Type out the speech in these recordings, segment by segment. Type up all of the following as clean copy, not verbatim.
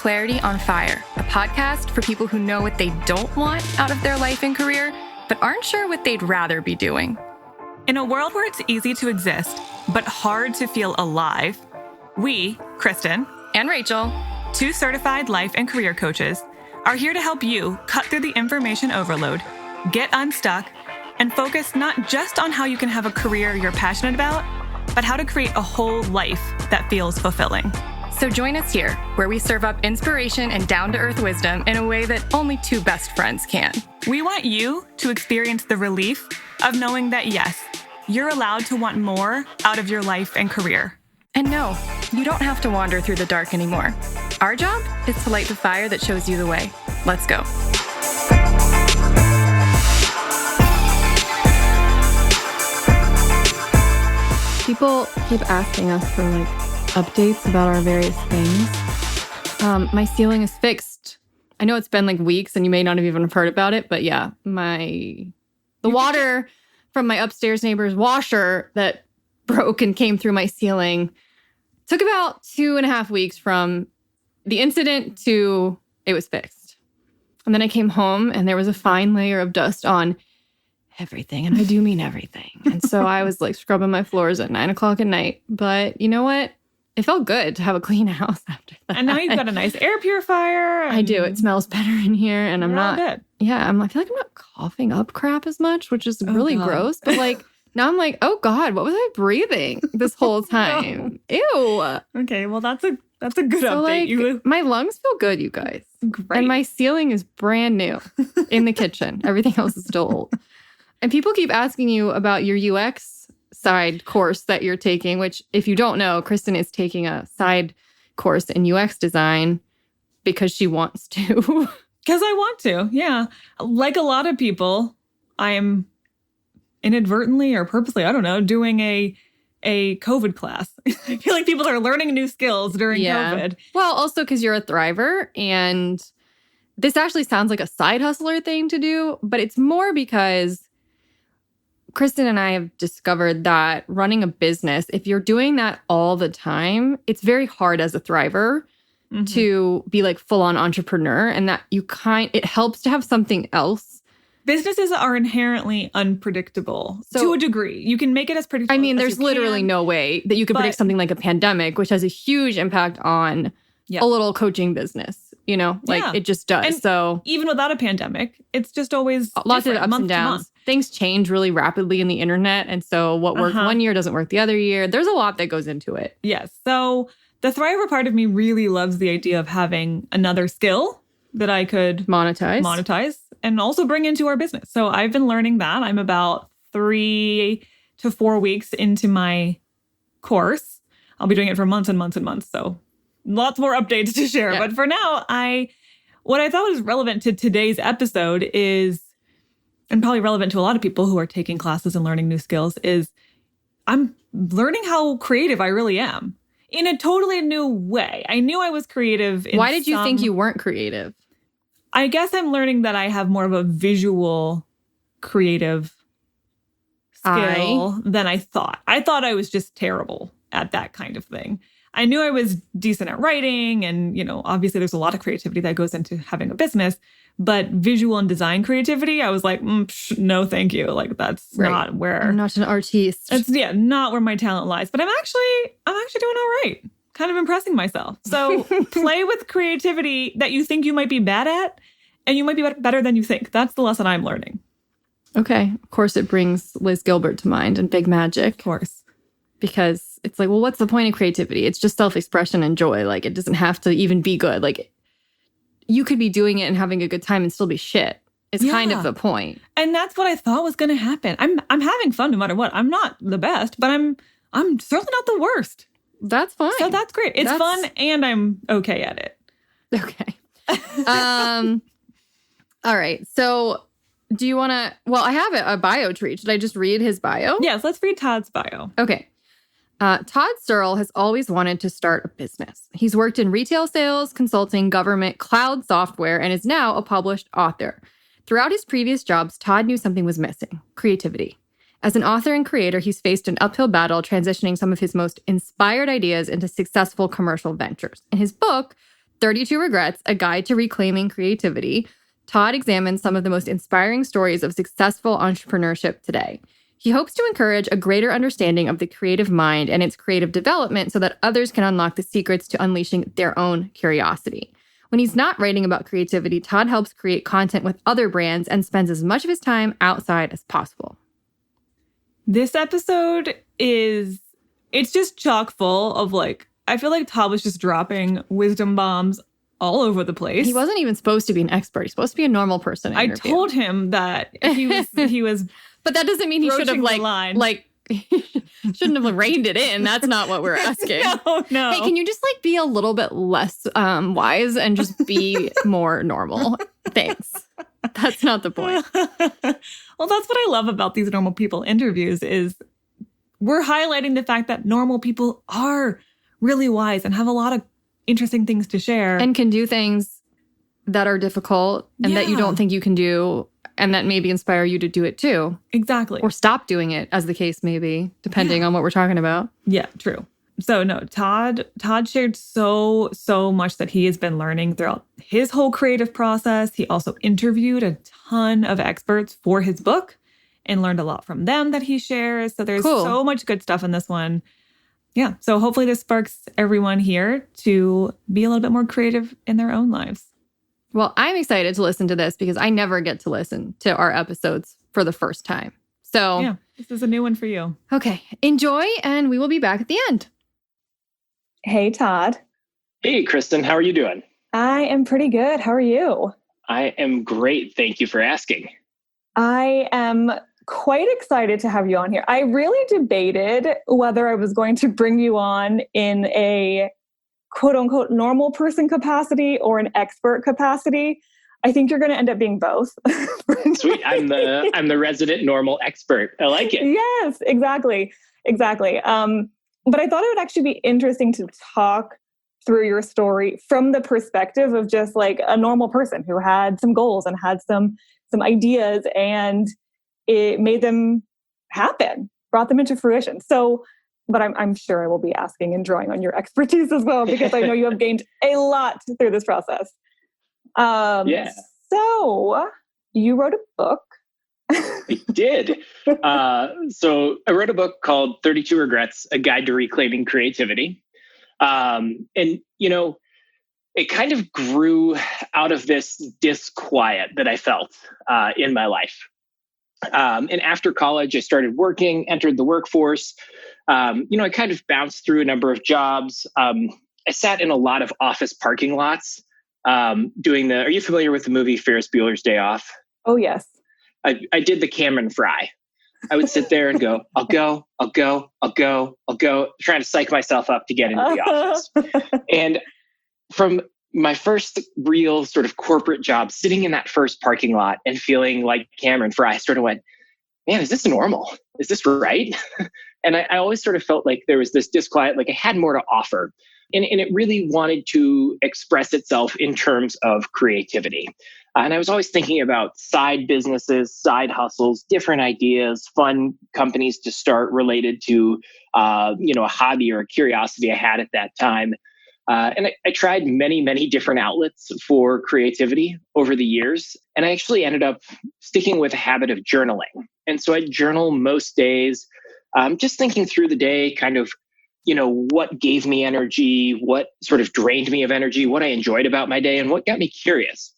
Clarity on Fire, a podcast for people who know what they don't want out of their life and career, but aren't sure what they'd rather be doing. In a world where it's easy to exist, but hard to feel alive, we, Kristen and Rachel, two certified life and career coaches, are here to help you cut through the information overload, get unstuck, and focus not just on how you can have a career you're passionate about, but how to create a whole life that feels fulfilling. So join us here, where we serve up inspiration and down-to-earth wisdom in a way that only two best friends can. We want you to experience the relief of knowing that, yes, you're allowed to want more out of your life and career. And no, you don't have to wander through the dark anymore. Our job is to light the fire that shows you the way. Let's go. People keep asking us for updates about our various things. My ceiling is fixed. I know it's been weeks and you may not have even heard about it, but yeah, the water from my upstairs neighbor's washer that broke and came through my ceiling took about 2.5 weeks from the incident to it was fixed. And then I came home and there was a fine layer of dust on everything. And I do mean everything. And so I was scrubbing my floors at 9 o'clock at night. But you know what? It felt good to have a clean house after that. And now you've got a nice air purifier. I do. It smells better in here. And I'm not. Good. Yeah. I feel like I'm not coughing up crap as much, which is really gross. But now I'm oh God, what was I breathing this whole time? No. Ew. Okay. Well, that's a good update. My lungs feel good, you guys. Great. And my ceiling is brand new in the kitchen. Everything else is still old. And people keep asking you about your UX side course that you're taking, which if you don't know, Kristen is taking a side course in UX design because she wants to. Because I want to, yeah. Like a lot of people, I am inadvertently or purposely, I don't know, doing a COVID class. I feel like people are learning new skills during COVID. Well, also because you're a thriver, and this actually sounds like a side hustler thing to do, but it's more because Kristen and I have discovered that running a business, if you're doing that all the time, it's very hard as a thriver to be full-on entrepreneur, and that it helps to have something else. Businesses are inherently unpredictable to a degree. You can make it as predictable. I mean, there's literally no way that you could predict something like a pandemic, which has a huge impact on a little coaching business. It just does. And so even without a pandemic, it's just always lots of ups and downs. Things change really rapidly in the internet. And so what worked one year doesn't work the other year. There's a lot that goes into it. Yes. So the thriver part of me really loves the idea of having another skill that I could monetize and also bring into our business. So I've been learning that. I'm about 3 to 4 weeks into my course. I'll be doing it for months and months and months. So lots more updates to share. Yeah. But for now, what I thought was relevant to today's episode is, and probably relevant to a lot of people who are taking classes and learning new skills, is I'm learning how creative I really am in a totally new way. I knew I was creative. Why did you think you weren't creative? I guess I'm learning that I have more of a visual creative skill than I thought. I thought I was just terrible at that kind of thing. I knew I was decent at writing and, obviously there's a lot of creativity that goes into having a business, but visual and design creativity, I was no, thank you. That's not where... I'm not an artiste. It's, not where my talent lies, but I'm actually doing all right. Kind of impressing myself. So play with creativity that you think you might be bad at, and you might be better than you think. That's the lesson I'm learning. Okay. Of course, it brings Liz Gilbert to mind and Big Magic. Of course. Because it's what's the point of creativity? It's just self-expression and joy. It doesn't have to even be good. You could be doing it and having a good time and still be shit. It's kind of the point. And that's what I thought was going to happen. I'm having fun no matter what. I'm not the best, but I'm certainly not the worst. That's fine. So that's great. It's fun and I'm okay at it. Okay. All right. So do you want to... Well, I have a bio tree. Should I just read his bio? Yes, let's read Todd's bio. Okay. Todd Searle has always wanted to start a business. He's worked in retail sales, consulting, government, cloud software, and is now a published author. Throughout his previous jobs, Todd knew something was missing: creativity. As an author and creator, he's faced an uphill battle transitioning some of his most inspired ideas into successful commercial ventures. In his book, 32 Regrets, A Guide to Reclaiming Creativity, Todd examines some of the most inspiring stories of successful entrepreneurship today. He hopes to encourage a greater understanding of the creative mind and its creative development so that others can unlock the secrets to unleashing their own curiosity. When he's not writing about creativity, Todd helps create content with other brands and spends as much of his time outside as possible. This episode it's just chock full of I feel like Todd was just dropping wisdom bombs all over the place. He wasn't even supposed to be an expert. He's supposed to be a normal person. I told him that he was but that doesn't mean he should have shouldn't have reined it in. That's not what we're asking. No. Hey, can you just be a little bit less wise and just be more normal? Thanks. That's not the point. Well, that's what I love about these normal people interviews is we're highlighting the fact that normal people are really wise and have a lot of interesting things to share. And can do things that are difficult and that you don't think you can do and that maybe inspire you to do it too. Exactly. Or stop doing it, as the case may be, depending on what we're talking about. Yeah, true. So no, Todd shared so much that he has been learning throughout his whole creative process. He also interviewed a ton of experts for his book and learned a lot from them that he shares. So there's so much good stuff in this one. Yeah. So hopefully this sparks everyone here to be a little bit more creative in their own lives. Well, I'm excited to listen to this because I never get to listen to our episodes for the first time. So yeah, this is a new one for you. Okay. Enjoy, and we will be back at the end. Hey, Todd. Hey, Kristen. How are you doing? I am pretty good. How are you? I am great. Thank you for asking. I am quite excited to have you on here. I really debated whether I was going to bring you on in a quote unquote normal person capacity or an expert capacity. I think you're going to end up being both. Sweet. I'm the resident normal expert. I like it. Yes, exactly. But I thought it would actually be interesting to talk through your story from the perspective of just a normal person who had some goals and had some ideas, and it made them happen, brought them into fruition. So, but I'm sure I will be asking and drawing on your expertise as well, because I know you have gained a lot through this process. Yeah. So you wrote a book. I did. So I wrote a book called 32 Regrets, A Guide to Reclaiming Creativity. And, it kind of grew out of this disquiet that I felt in my life. And after college, I started working, entered the workforce. I kind of bounced through a number of jobs. I sat in a lot of office parking lots are you familiar with the movie Ferris Bueller's Day Off? Oh, yes. I did the Cameron Fry. I would sit there and go, I'll go, trying to psych myself up to get into the office. And from my first real sort of corporate job, sitting in that first parking lot and feeling like Cameron Fry, I sort of went, man, is this normal? Is this right? And I always sort of felt like there was this disquiet, like I had more to offer. And it really wanted to express itself in terms of creativity. And I was always thinking about side businesses, side hustles, different ideas, fun companies to start related to, a hobby or a curiosity I had at that time. And I tried many, many different outlets for creativity over the years. And I actually ended up sticking with a habit of journaling. And so I journal most days, just thinking through the day, kind of, what gave me energy, what sort of drained me of energy, what I enjoyed about my day, and what got me curious.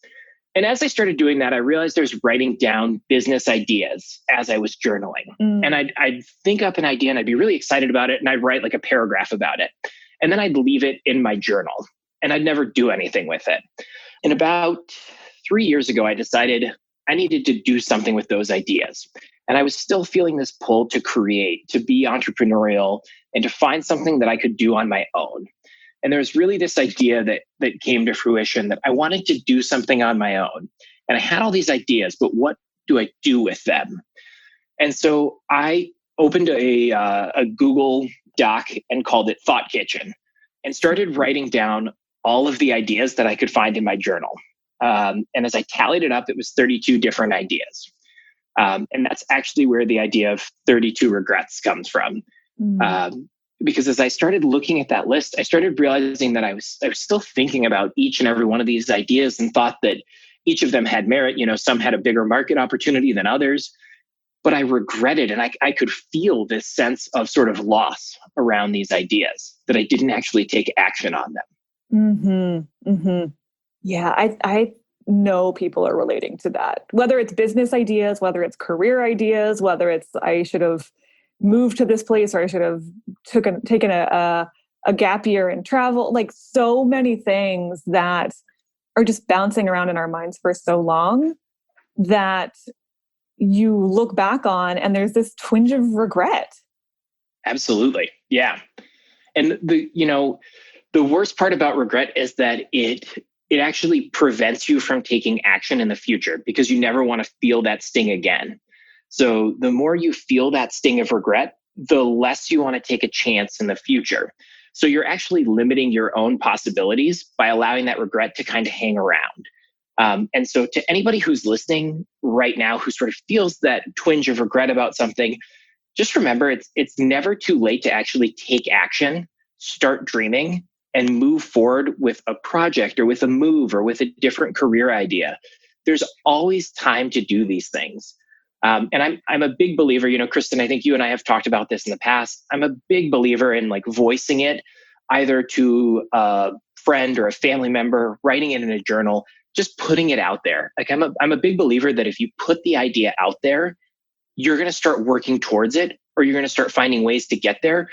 And as I started doing that, I realized I was writing down business ideas as I was journaling. And I'd think up an idea and I'd be really excited about it. And I'd write a paragraph about it. And then I'd leave it in my journal and I'd never do anything with it. And about 3 years ago, I decided I needed to do something with those ideas. And I was still feeling this pull to create, to be entrepreneurial, and to find something that I could do on my own. And there was really this idea that came to fruition that I wanted to do something on my own. And I had all these ideas, but what do I do with them? And so I opened a Google Doc and called it Thought Kitchen and started writing down all of the ideas that I could find in my journal. And as I tallied it up, it was 32 different ideas. And that's actually where the idea of 32 regrets comes from. because as I started looking at that list, I started realizing that I was still thinking about each and every one of these ideas and thought that each of them had merit. Some had a bigger market opportunity than others, but I regretted, and I could feel this sense of sort of loss around these ideas, that I didn't actually take action on them. Yeah, I know people are relating to that, whether it's business ideas, whether it's career ideas, whether it's I should have moved to this place, or I should have taken a gap year and travel, like so many things that are just bouncing around in our minds for so long that you look back on and there's this twinge of regret. Absolutely. Yeah. And the worst part about regret is that it actually prevents you from taking action in the future, because you never want to feel that sting again. So the more you feel that sting of regret, the less you want to take a chance in the future. So you're actually limiting your own possibilities by allowing that regret to kind of hang around. And so to anybody who's listening right now, who sort of feels that twinge of regret about something, just remember it's never too late to actually take action, start dreaming, and move forward with a project or with a move or with a different career idea. There's always time to do these things. And I'm a big believer, Kristen, I think you and I have talked about this in the past. I'm a big believer in like voicing it either to a friend or a family member, writing it in a journal, just putting it out there. Like I'm a big believer that if you put the idea out there, you're going to start working towards it, or you're going to start finding ways to get there,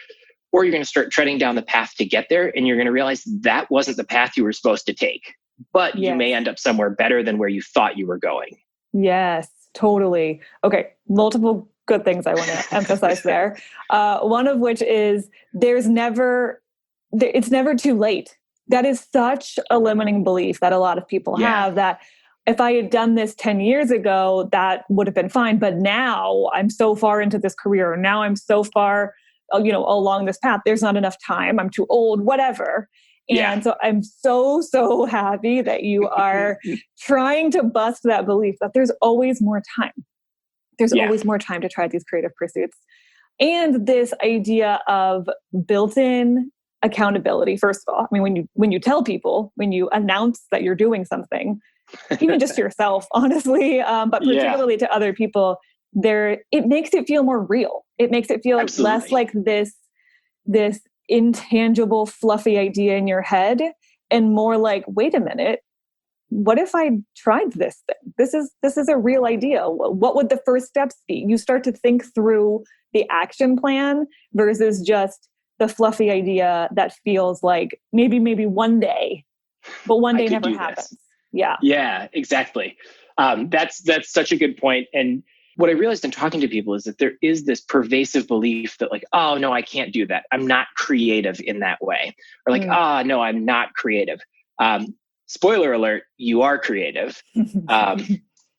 or you're going to start treading down the path to get there. And you're going to realize that wasn't the path you were supposed to take, but you may end up somewhere better than where you thought you were going. Yes, totally. Okay. Multiple good things I want to emphasize there. One of which is it's never too late. That is such a limiting belief that a lot of people have, that if I had done this 10 years ago, that would have been fine. But now I'm so far into this career. Now I'm so far, along this path. There's not enough time. I'm too old, whatever. And so I'm so happy that you are trying to bust that belief that there's always more time. There's always more time to try these creative pursuits. And this idea of built-in accountability, first of all. I mean, when you tell people, when you announce that you're doing something, even just to yourself, honestly, but particularly to other people, it makes it feel more real. It makes it feel less like this intangible, fluffy idea in your head, and more like, wait a minute, what if I tried this thing? This is a real idea. What would the first steps be? You start to think through the action plan versus just the fluffy idea that feels like maybe one day, but one day never happens. Yeah, exactly. That's such a good point. And what I realized in talking to people is that there is this pervasive belief that like, oh no, I can't do that. I'm not creative in that way. Or like, no, I'm not creative. Spoiler alert, you are creative.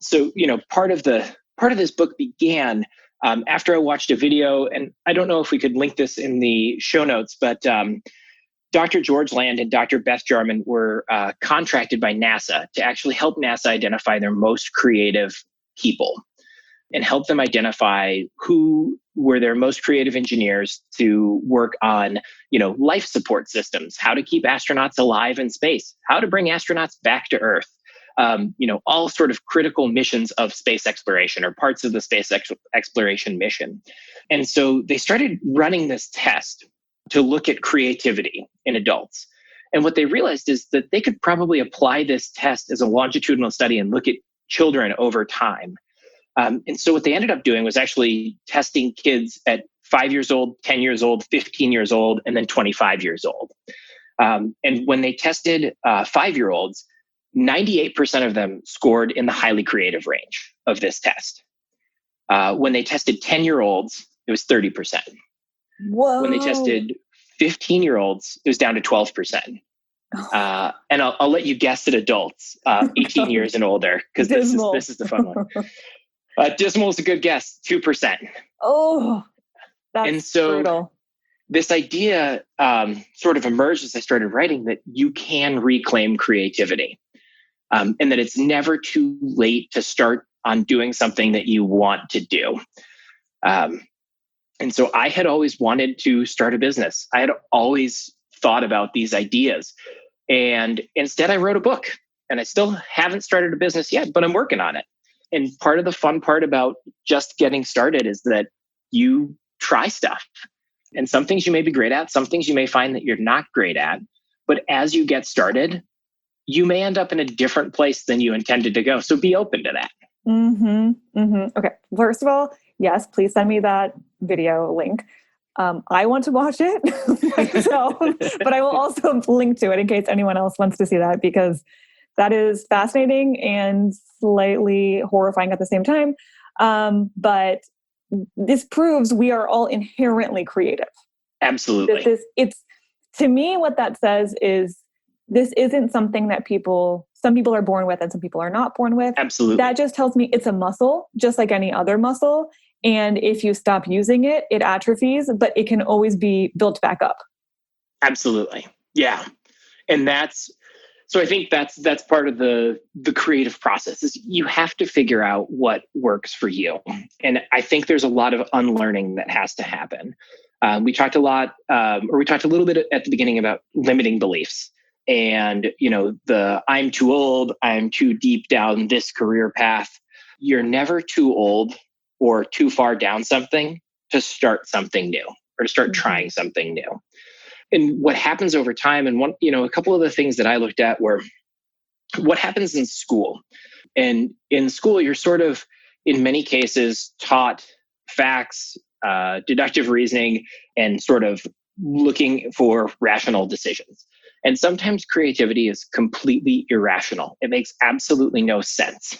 So, part of this book began after I watched a video, and I don't know if we could link this in the show notes, but Dr. George Land and Dr. Beth Jarman were contracted by NASA to actually help NASA identify their most creative people and help them identify who were their most creative engineers to work on, life support systems, how to keep astronauts alive in space, how to bring astronauts back to Earth, all sort of critical missions of space exploration or parts of the space exploration mission. And so they started running this test to look at creativity in adults. And what they realized is that they could probably apply this test as a longitudinal study and look at children over time. And so what they ended up doing was actually testing kids at 5 years old, 10 years old, 15 years old, and then 25 years old. And when they tested 5-year-olds, 98% of them scored in the highly creative range of this test. When they tested 10-year-olds, it was 30%. Whoa. When they tested 15-year-olds, it was down to 12%. And I'll let you guess at adults, 18 years and older, because this is the fun one. Dismal is a good guess, 2%. Oh, that's and so brutal. This idea sort of emerged as I started writing that you can reclaim creativity, and that it's never too late to start on doing something that you want to do. And so I had always wanted to start a business. I had always thought about these ideas. And instead, I wrote a book. And I still haven't started a business yet, but I'm working on it. And part of the fun part about just getting started is that you try stuff. And some things you may be great at, some things you may find that you're not great at. But as you get started, you may end up in a different place than you intended to go. So be open to that. Okay. First of all, yes, please send me that video link. I want to watch it myself, but I will also link to it in case anyone else wants to see that, because that is fascinating and slightly horrifying at the same time. But this proves we are all inherently creative. Absolutely. To me, what that says is this isn't something that some people are born with and some people are not born with. Absolutely. That just tells me it's a muscle, just like any other muscle. And if you stop using it, it atrophies, but it can always be built back up. Absolutely. Yeah. And so I think that's part of the creative process is you have to figure out what works for you. And I think there's a lot of unlearning that has to happen. We talked a little bit at the beginning about limiting beliefs and, I'm too old, I'm too deep down this career path. You're never too old or too far down something to start something new or to start trying something new. And what happens over time, and a couple of the things that I looked at were what happens in school. And in school, you're sort of, in many cases, taught facts, deductive reasoning, and sort of looking for rational decisions. And sometimes creativity is completely irrational. It makes absolutely no sense.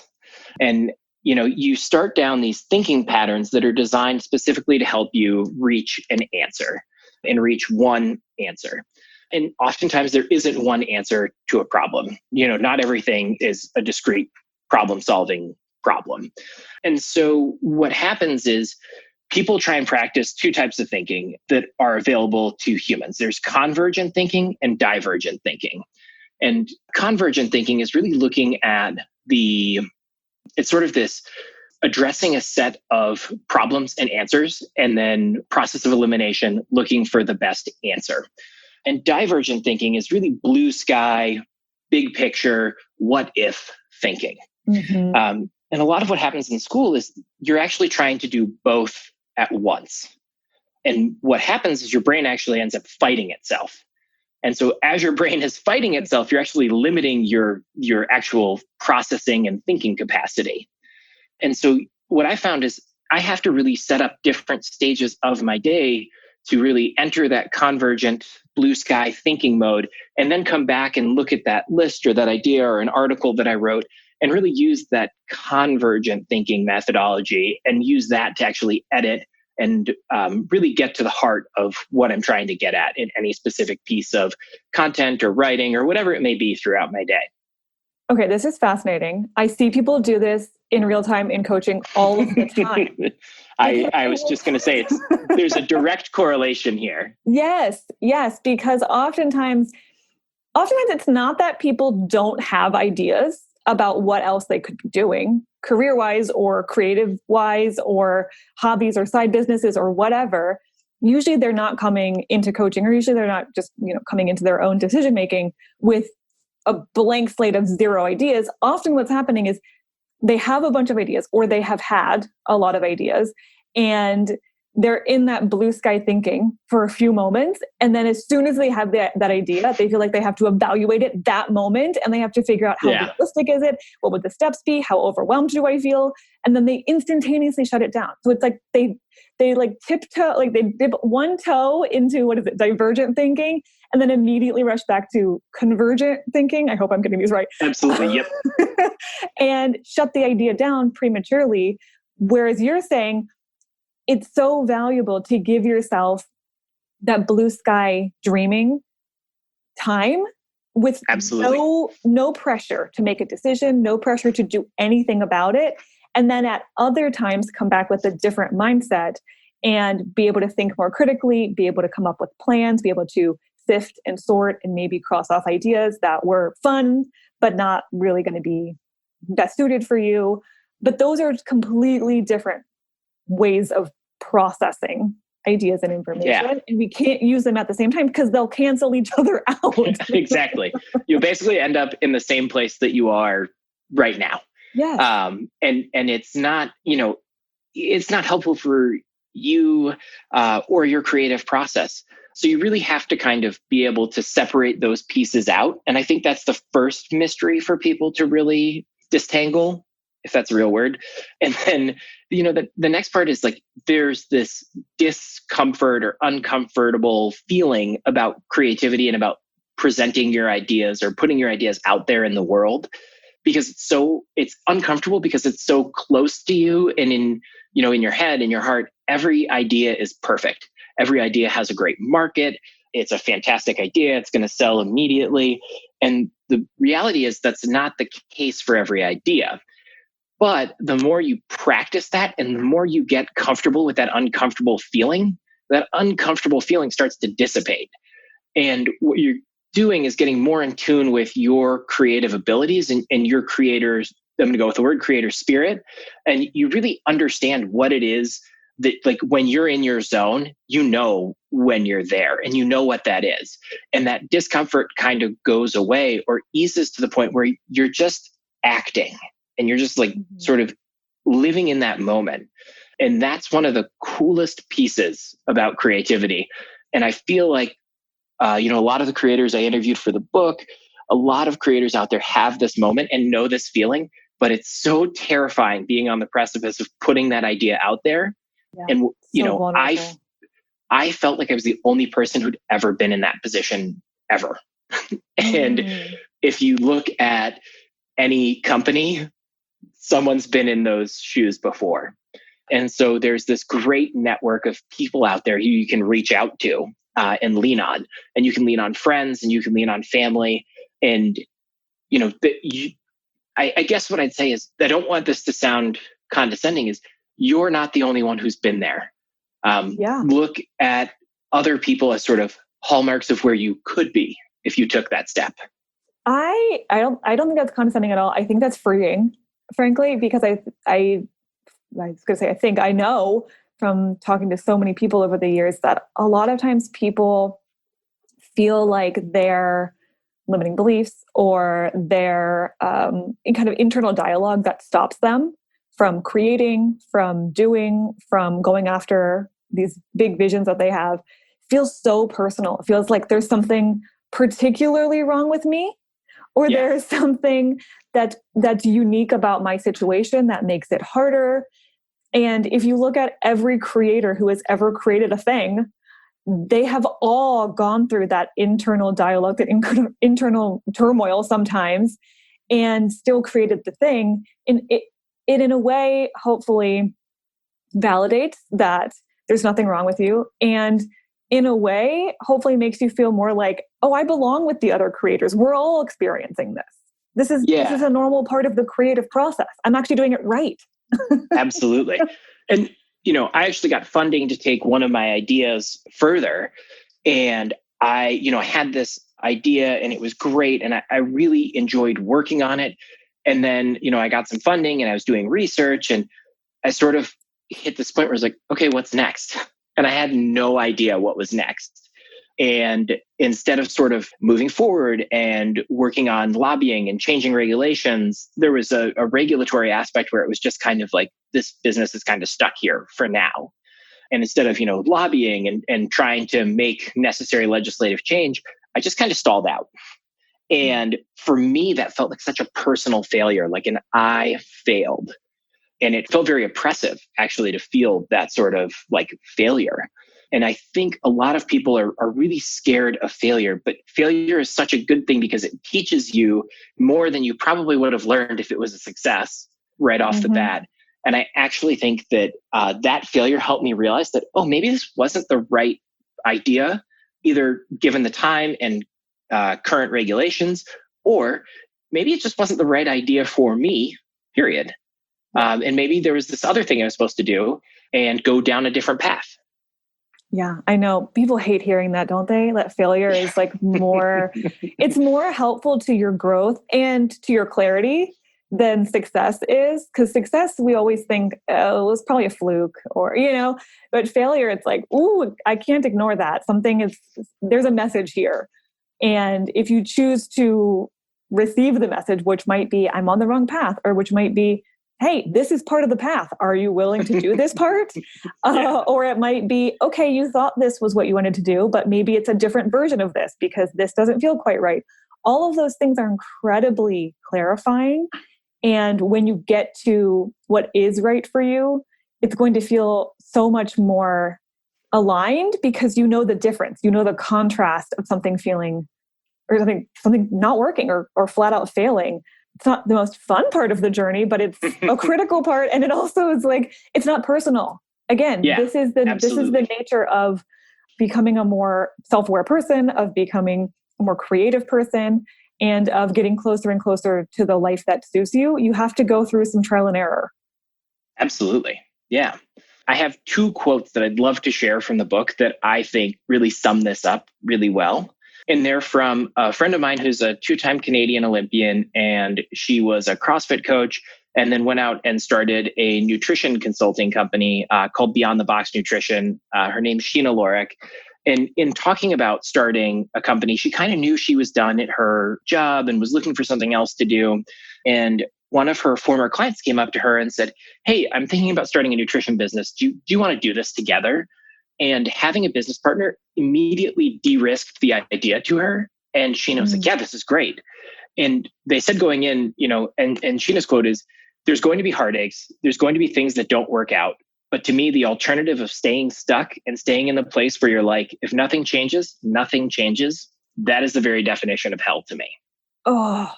And you start down these thinking patterns that are designed specifically to help you reach an answer and reach one answer. And oftentimes there isn't one answer to a problem. Not everything is a discrete problem-solving problem. And so what happens is people try and practice two types of thinking that are available to humans. There's convergent thinking and divergent thinking. And convergent thinking is really looking at it's sort of this addressing a set of problems and answers, and then process of elimination, looking for the best answer. And divergent thinking is really blue sky, big picture, what if thinking. And a lot of what happens in school is you're actually trying to do both at once. And what happens is your brain actually ends up fighting itself. And so as your brain is fighting itself, you're actually limiting your actual processing and thinking capacity. And so what I found is I have to really set up different stages of my day to really enter that convergent blue sky thinking mode, and then come back and look at that list or that idea or an article that I wrote and really use that convergent thinking methodology and use that to actually edit and really get to the heart of what I'm trying to get at in any specific piece of content or writing or whatever it may be throughout my day. Okay, this is fascinating. I see people do this in real time in coaching all of the time. I was just going to say there's a direct correlation here. Yes, because oftentimes it's not that people don't have ideas about what else they could be doing career-wise or creative-wise or hobbies or side businesses or whatever. Usually they're not coming into coaching, or usually they're not just coming into their own decision-making with a blank slate of zero ideas. Often what's happening is they have a bunch of ideas, or they have had a lot of ideas, and they're in that blue sky thinking for a few moments. And then as soon as they have that idea, they feel like they have to evaluate it that moment, and they have to figure out how realistic is it? What would the steps be? How overwhelmed do I feel? And then they instantaneously shut it down. So it's like they like tiptoe, like they dip one toe into divergent thinking, and then immediately rush back to convergent thinking. I hope I'm getting these right. Absolutely. Yep. And shut the idea down prematurely. Whereas you're saying it's so valuable to give yourself that blue sky dreaming time with no pressure to make a decision, no pressure to do anything about it. And then at other times come back with a different mindset and be able to think more critically, be able to come up with plans, be able to sift and sort and maybe cross off ideas that were fun, but not really going to be best suited for you. But those are completely different ways of processing ideas and information, and we can't use them at the same time because they'll cancel each other out. Exactly. You basically end up in the same place that you are right now. Yes. And it's not, it's not helpful for you or your creative process. So you really have to kind of be able to separate those pieces out. And I think that's the first mystery for people to really disentangle, if that's a real word. And then, the next part is like, there's this discomfort or uncomfortable feeling about creativity and about presenting your ideas or putting your ideas out there in the world, because it's uncomfortable because it's so close to you. And in your head, in your heart, every idea is perfect. Every idea has a great market. It's a fantastic idea. It's going to sell immediately. And the reality is that's not the case for every idea. But the more you practice that and the more you get comfortable with that uncomfortable feeling starts to dissipate. And what you're doing is getting more in tune with your creative abilities and your creator's, I'm going to go with the word creator spirit. And you really understand what it is that, like, when you're in your zone, when you're there and you know what that is. And that discomfort kind of goes away or eases to the point where you're just acting and you're just like sort of living in that moment. And that's one of the coolest pieces about creativity. And I feel like, a lot of the creators I interviewed for the book, a lot of creators out there have this moment and know this feeling, but it's so terrifying being on the precipice of putting that idea out there. Yeah, and, I felt like I was the only person who'd ever been in that position ever. And if you look at any company, someone's been in those shoes before. And so there's this great network of people out there who you can reach out to and lean on. And you can lean on friends and you can lean on family. And, I guess what I'd say is, I don't want this to sound condescending, is you're not the only one who's been there. Look at other people as sort of hallmarks of where you could be if you took that step. I don't think that's condescending at all. I think that's freeing, frankly, because I was going to say, I think I know from talking to so many people over the years that a lot of times people feel like their limiting beliefs or their kind of internal dialogue that stops them from creating, from doing, from going after these big visions that they have feels so personal. It feels like there's something particularly wrong with me, or there's something that's unique about my situation that makes it harder. And if you look at every creator who has ever created a thing, they have all gone through that internal dialogue, that internal turmoil sometimes, and still created the thing. And it in a way, hopefully validates that there's nothing wrong with you. And in a way, hopefully makes you feel more like, oh, I belong with the other creators. We're all experiencing this. This is a normal part of the creative process. I'm actually doing it right. Absolutely. And, I actually got funding to take one of my ideas further. And I had this idea and it was great. And I really enjoyed working on it. And then, I got some funding and I was doing research and I sort of hit this point where I was like, okay, what's next? And I had no idea what was next. And instead of sort of moving forward and working on lobbying and changing regulations, there was a regulatory aspect where it was just kind of like, this business is kind of stuck here for now. And instead of, lobbying and trying to make necessary legislative change, I just kind of stalled out. And for me, that felt like such a personal failure, like an I failed. And it felt very oppressive, actually, to feel that sort of like failure. And I think a lot of people are really scared of failure, but failure is such a good thing because it teaches you more than you probably would have learned if it was a success right off the bat. And I actually think that that failure helped me realize that, oh, maybe this wasn't the right idea, either given the time and current regulations, or maybe it just wasn't the right idea for me, period. And maybe there was this other thing I was supposed to do and go down a different path. Yeah, I know. People hate hearing that, don't they? That failure is like more, it's more helpful to your growth and to your clarity than success is. Because success, we always think, oh, it was probably a fluke or, but failure, it's like, ooh, I can't ignore that. There's a message here. And if you choose to receive the message, which might be, I'm on the wrong path, or which might be, hey, this is part of the path. Are you willing to do this part? Or it might be, okay, you thought this was what you wanted to do, but maybe it's a different version of this because this doesn't feel quite right. All of those things are incredibly clarifying. And when you get to what is right for you, it's going to feel so much more aligned because you know the difference. You know the contrast of something feeling or something not working or flat out failing. It's not the most fun part of the journey, but it's a critical part. And it also is like, it's not personal. Again, this is the nature of becoming a more self-aware person, of becoming a more creative person, and of getting closer and closer to the life that suits you. You have to go through some trial and error. Absolutely. Yeah. I have 2 quotes that I'd love to share from the book that I think really sum this up really well. And they're from a friend of mine who's a 2-time Canadian Olympian, and she was a CrossFit coach and then went out and started a nutrition consulting company called Beyond the Box Nutrition. Her name's Sheena Lorick. And in talking about starting a company, she kind of knew she was done at her job and was looking for something else to do. And one of her former clients came up to her and said, hey, I'm thinking about starting a nutrition business. Do you want to do this together? And having a business partner immediately de-risked the idea to her. And Sheena was like, yeah, this is great. And they said going in, and Sheena's quote is, there's going to be heartaches. There's going to be things that don't work out. But to me, the alternative of staying stuck and staying in the place where you're like, if nothing changes, nothing changes. That is the very definition of hell to me. Oh,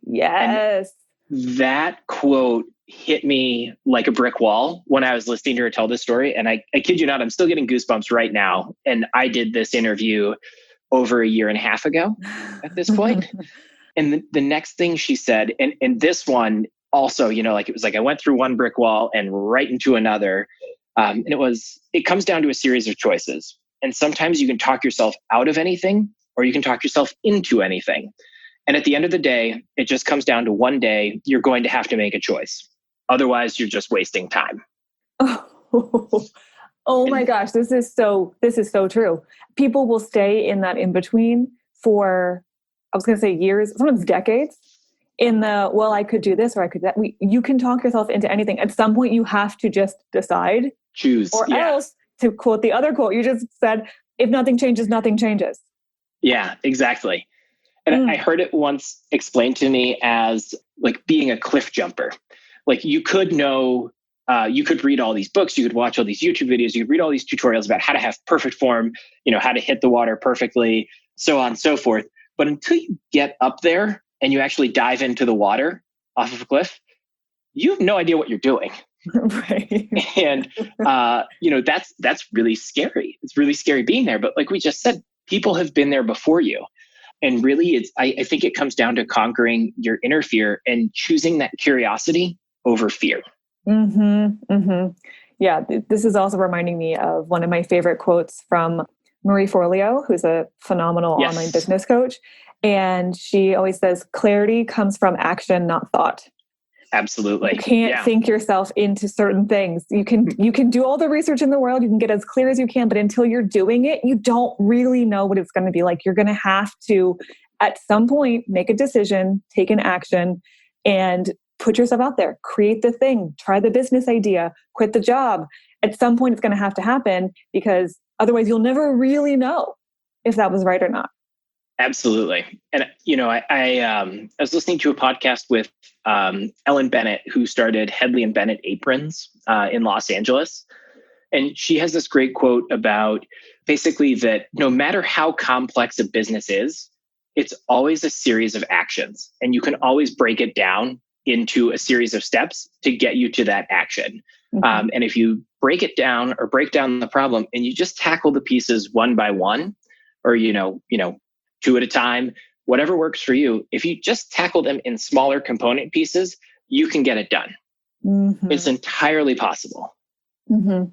yes. And that quote hit me like a brick wall when I was listening to her tell this story. And I kid you not, I'm still getting goosebumps right now. And I did this interview over 1.5 years ago at this point. And the next thing she said, and this one also, it was like I went through one brick wall and right into another. And it comes down to a series of choices. And sometimes you can talk yourself out of anything, or you can talk yourself into anything. And at the end of the day, it just comes down to one day you're going to have to make a choice. Otherwise, you're just wasting time. Oh my gosh, this is so true. People will stay in that in between for, I was going to say years, sometimes decades. I could do this or I could that. You can talk yourself into anything. At some point, you have to just decide. Choose. Or else, to quote the other quote you just said, if nothing changes, nothing changes. Yeah, exactly. And I heard it once explained to me as like being a cliff jumper. Like you could you could read all these books, you could watch all these YouTube videos, you could read all these tutorials about how to have perfect form, how to hit the water perfectly, so on and so forth. But until you get up there and you actually dive into the water off of a cliff, you have no idea what you're doing. Right. And, that's really scary. It's really scary being there. But like we just said, people have been there before you. And really, I think it comes down to conquering your inner fear and choosing that curiosity over fear. Mm-hmm. Mm-hmm. Yeah, this is also reminding me of one of my favorite quotes from Marie Forleo, who's a phenomenal online business coach. And she always says, clarity comes from action, not thought. Absolutely. You can't think yourself into certain things. You can do all the research in the world. You can get as clear as you can, but until you're doing it, you don't really know what it's going to be like. You're going to have to, at some point, make a decision, take an action, and put yourself out there. Create the thing. Try the business idea. Quit the job. At some point, it's going to have to happen because otherwise, you'll never really know if that was right or not. Absolutely. And, I was listening to a podcast with Ellen Bennett, who started Headley and Bennett Aprons in Los Angeles. And she has this great quote about basically that no matter how complex a business is, it's always a series of actions. And you can always break it down into a series of steps to get you to that action. Mm-hmm. And if you break it down or break down the problem and you just tackle the pieces one by one, or, 2 at a time, whatever works for you. If you just tackle them in smaller component pieces, you can get it done. Mm-hmm. It's entirely possible. Mm-hmm.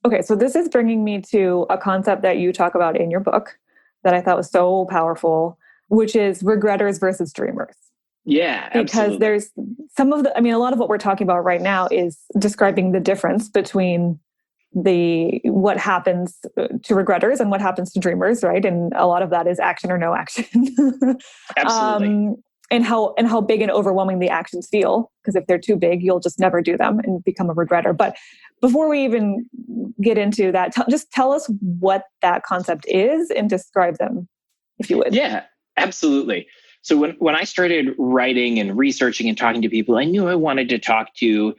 Okay, so this is bringing me to a concept that you talk about in your book that I thought was so powerful, which is regretters versus dreamers. Yeah, because there's some of the, I mean, a lot of what we're talking about right now is describing the difference between what happens to regretters and what happens to dreamers, right? And a lot of that is action or no action. Absolutely. And how big and overwhelming the actions feel. Because if they're too big, you'll just never do them and become a regretter. But before we even get into that, just tell us what that concept is and describe them, if you would. Yeah, absolutely. So when I started writing and researching and talking to people, I knew I wanted to talk to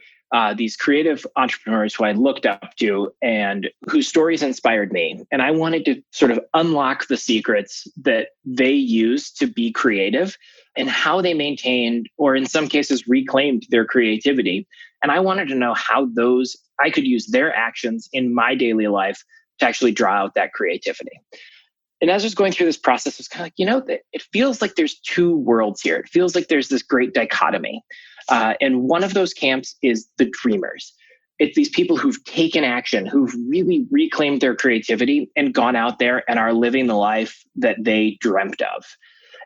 these creative entrepreneurs who I looked up to and whose stories inspired me. And I wanted to sort of unlock the secrets that they use to be creative and how they maintained, or in some cases, reclaimed their creativity. And I wanted to know how I could use their actions in my daily life to actually draw out that creativity. And as I was going through this process, it was kind of like, it feels like there's two worlds here. It feels like there's this great dichotomy. And one of those camps is the dreamers. It's these people who've taken action, who've really reclaimed their creativity and gone out there and are living the life that they dreamt of.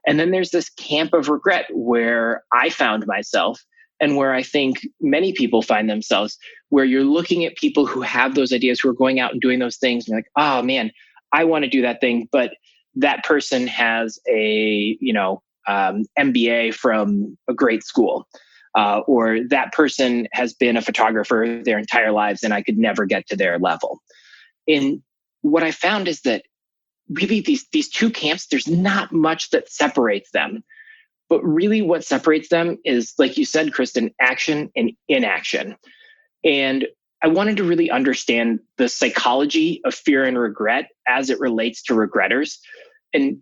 And then there's this camp of regret where I found myself, and where I think many people find themselves, where you're looking at people who have those ideas, who are going out and doing those things, and you're like, oh man, I want to do that thing, but that person has a MBA from a great school, or that person has been a photographer their entire lives, and I could never get to their level. And what I found is that really these two camps, there's not much that separates them. But really what separates them is, like you said, Kristen, action and inaction. And I wanted to really understand the psychology of fear and regret as it relates to regretters. And,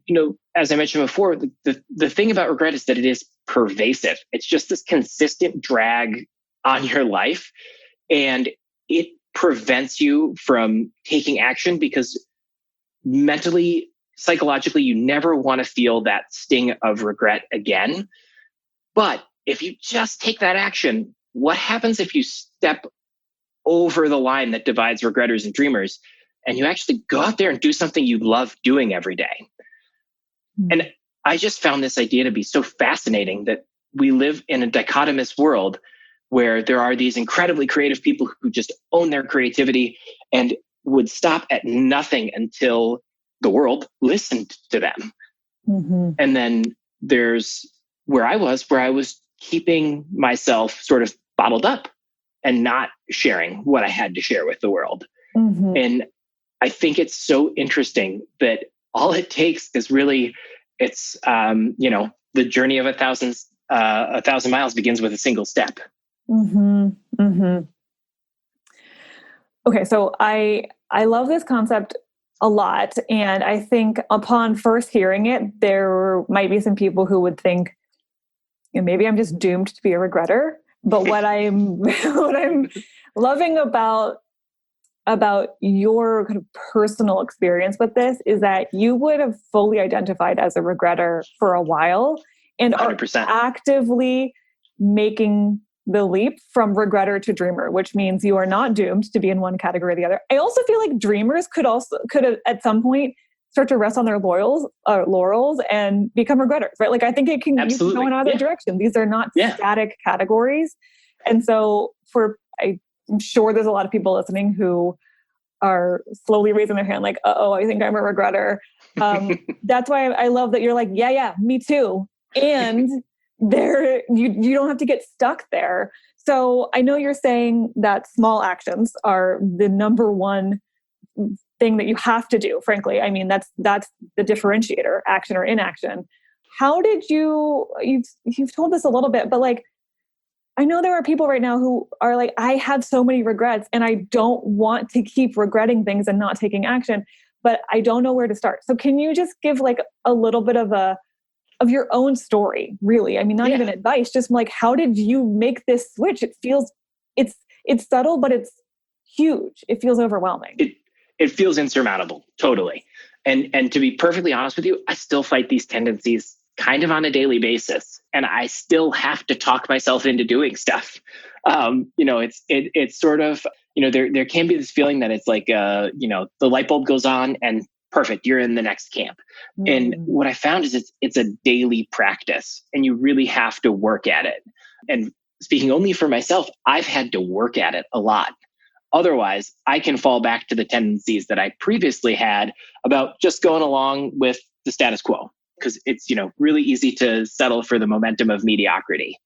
as I mentioned before, the thing about regret is that it is pervasive. It's just this consistent drag on your life. And it prevents you from taking action because mentally, psychologically, you never want to feel that sting of regret again. But if you just take that action, what happens if you step over the line that divides regretters and dreamers, and you actually go out there and do something you love doing every day? And I just found this idea to be so fascinating, that we live in a dichotomous world where there are these incredibly creative people who just own their creativity and would stop at nothing until the world listened to them. Mm-hmm. And then there's where I was keeping myself sort of bottled up and not sharing what I had to share with the world. Mm-hmm. And I think it's so interesting that all it takes is really, it's, the journey of 1,000 miles begins with a single step. Mm-hmm. Mm-hmm. Okay. So I love this concept a lot. And I think upon first hearing it, there might be some people who would think, maybe I'm just doomed to be a regretter. But what I'm loving about your kind of personal experience with this is that you would have fully identified as a regretter for a while and 100%. Are actively making the leap from regretter to dreamer, which means you are not doomed to be in one category or the other. I also feel like dreamers could at some point start to rest on their laurels and become regretters, right? Like I think it can go in either direction. These are not static categories. And so I'm sure there's a lot of people listening who are slowly raising their hand like, I think I'm a regretter. That's why I love that you're like, yeah, me too. And you don't have to get stuck there. So I know you're saying that small actions are the number one thing that you have to do, frankly. I mean, that's the differentiator, action or inaction. How did you've told us a little bit, but like, I know there are people right now who are like, I have so many regrets and I don't want to keep regretting things and not taking action, but I don't know where to start. So can you just give like a little bit of your own story, really? I mean, not even advice, just like, how did you make this switch? It feels, it's subtle, but it's huge. It feels overwhelming. It feels insurmountable. Totally. And to be perfectly honest with you, I still fight these tendencies kind of on a daily basis. And I still have to talk myself into doing stuff. It's sort of, there can be this feeling that it's like, the light bulb goes on and perfect. You're in the next camp. And what I found is it's a daily practice, and you really have to work at it. And speaking only for myself, I've had to work at it a lot. Otherwise, I can fall back to the tendencies that I previously had about just going along with the status quo, because it's, really easy to settle for the momentum of mediocrity.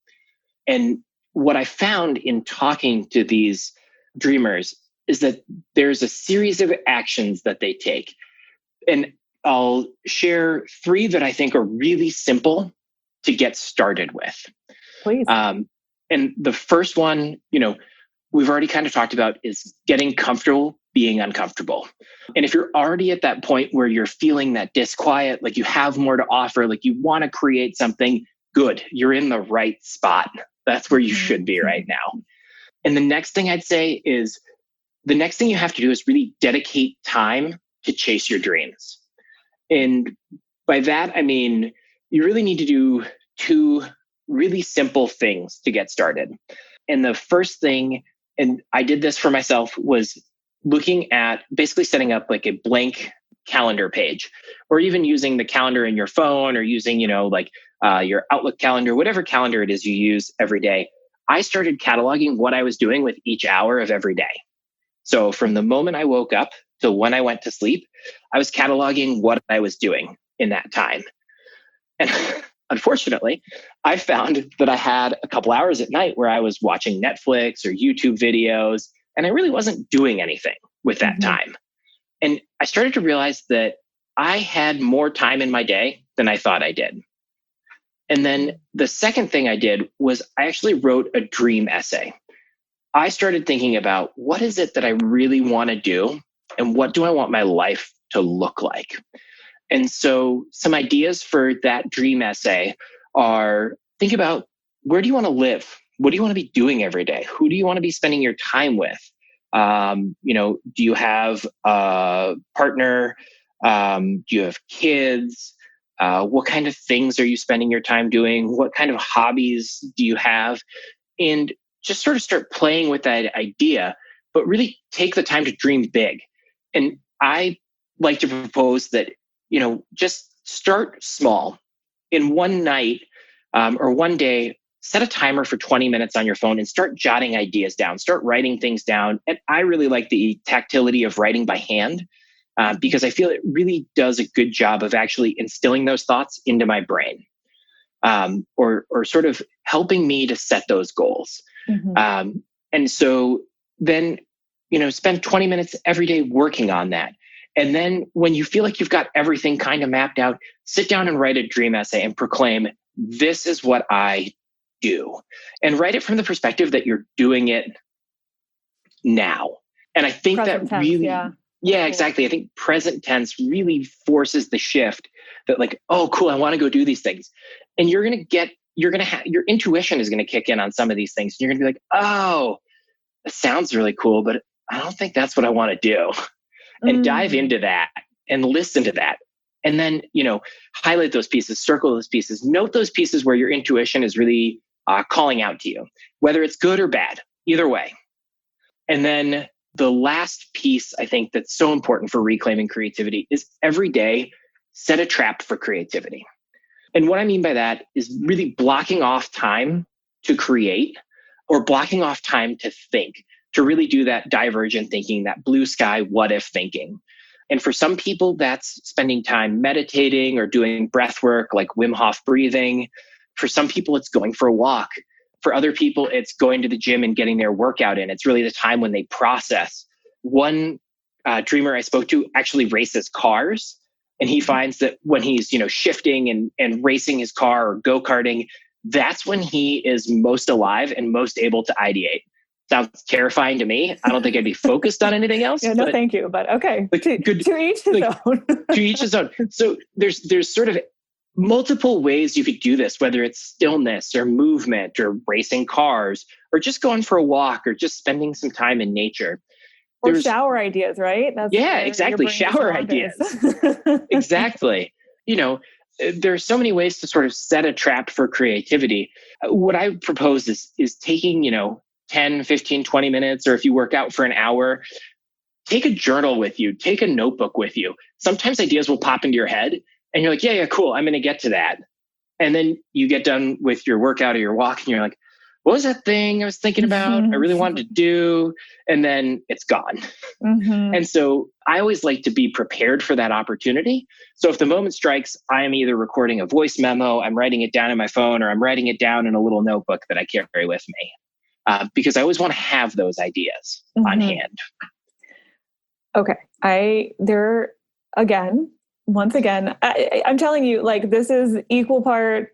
And what I found in talking to these dreamers is that there's a series of actions that they take. And I'll share 3 that I think are really simple to get started with. Please. And the first one, we've already kind of talked about, is getting comfortable being uncomfortable. And if you're already at that point where you're feeling that disquiet, like you have more to offer, like you want to create something, good, you're in the right spot. That's where you should be right now. And the next thing I'd say is, the next thing you have to do is really dedicate time to chase your dreams. And by that, I mean, you really need to do 2 really simple things to get started. And the first thing, and I did this for myself, was looking at basically setting up like a blank calendar page, or even using the calendar in your phone, or using, your Outlook calendar, whatever calendar it is you use every day. I started cataloging what I was doing with each hour of every day. So from the moment I woke up to when I went to sleep, I was cataloging what I was doing in that time. And unfortunately, I found that I had a couple hours at night where I was watching Netflix or YouTube videos, and I really wasn't doing anything with that time. And I started to realize that I had more time in my day than I thought I did. And then the second thing I did was I actually wrote a dream essay. I started thinking about, what is it that I really want to do, and what do I want my life to look like? And so some ideas for that dream essay are, think about, where do you want to live? What do you want to be doing every day? Who do you want to be spending your time with? Do you have a partner? Do you have kids? What kind of things are you spending your time doing? What kind of hobbies do you have? And just sort of start playing with that idea, but really take the time to dream big. And I like to propose that, just start small. In one night or one day, set a timer for 20 minutes on your phone and start jotting ideas down, start writing things down. And I really like the tactility of writing by hand because I feel it really does a good job of actually instilling those thoughts into my brain or sort of helping me to set those goals. And so then, spend 20 minutes every day working on that. And then when you feel like you've got everything kind of mapped out, sit down and write a dream essay and proclaim, this is what I do. And write it from the perspective that you're doing it now. And I think present that tense, really, yeah, exactly. I think present tense really forces the shift that like, oh, cool, I want to go do these things. And your intuition is going to kick in on some of these things. You're going to be like, oh, that sounds really cool, but I don't think that's what I want to do. And dive into that and listen to that. And then, highlight those pieces, circle those pieces, note those pieces where your intuition is really calling out to you, whether it's good or bad, either way. And then the last piece I think that's so important for reclaiming creativity is every day, set a trap for creativity. And what I mean by that is really blocking off time to create or blocking off time to think, to really do that divergent thinking, that blue sky, what if thinking. And for some people, that's spending time meditating or doing breath work like Wim Hof breathing. For some people, it's going for a walk. For other people, it's going to the gym and getting their workout in. It's really the time when they process. One dreamer I spoke to actually races cars. And he finds that when he's, shifting and racing his car or go-karting, that's when he is most alive and most able to ideate. Sounds terrifying to me. I don't think I'd be focused on anything else. No, thank you. But okay, to each his own. To each his own. So there's sort of multiple ways you could do this, whether it's stillness or movement or racing cars or just going for a walk or just spending some time in nature. Or shower ideas, right? Exactly. Shower ideas. Exactly. There's so many ways to sort of set a trap for creativity. What I propose is taking, 10, 15, 20 minutes, or if you work out for an hour, take a journal with you, take a notebook with you. Sometimes ideas will pop into your head and you're like, yeah, cool. I'm going to get to that. And then you get done with your workout or your walk and you're like, what was that thing I was thinking about? I really wanted to do. And then it's gone. And so I always like to be prepared for that opportunity. So if the moment strikes, I am either recording a voice memo, I'm writing it down in my phone, or I'm writing it down in a little notebook that I carry with me. Because I always want to have those ideas on hand. Okay. Once again, I'm telling you, like, this is equal part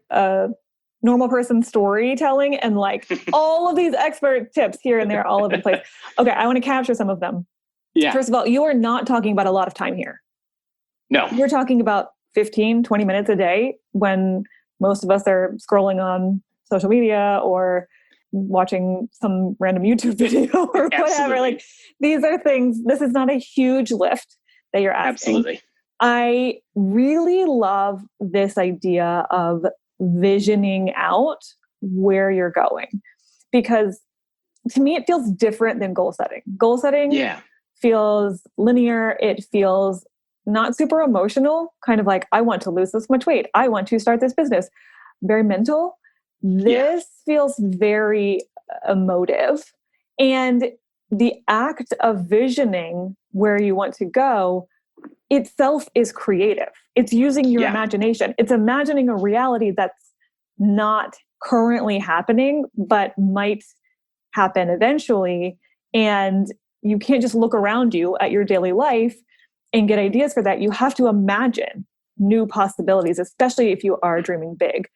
normal person storytelling and like all of these expert tips here and there all over the place. Okay, I want to capture some of them. Yeah. First of all, you are not talking about a lot of time here. No. You're talking about 15, 20 minutes a day when most of us are scrolling on social media or watching some random YouTube video or whatever. Like, these are things, this is not a huge lift that you're asking. Absolutely. I really love this idea of visioning out where you're going, because to me, it feels different than goal setting. Goal setting feels linear. It feels not super emotional, kind of like, I want to lose this much weight. I want to start this business. Very mental. This feels very emotive. And the act of visioning where you want to go itself is creative. It's using your imagination. It's imagining a reality that's not currently happening, but might happen eventually. And you can't just look around you at your daily life and get ideas for that. You have to imagine new possibilities, especially if you are dreaming big.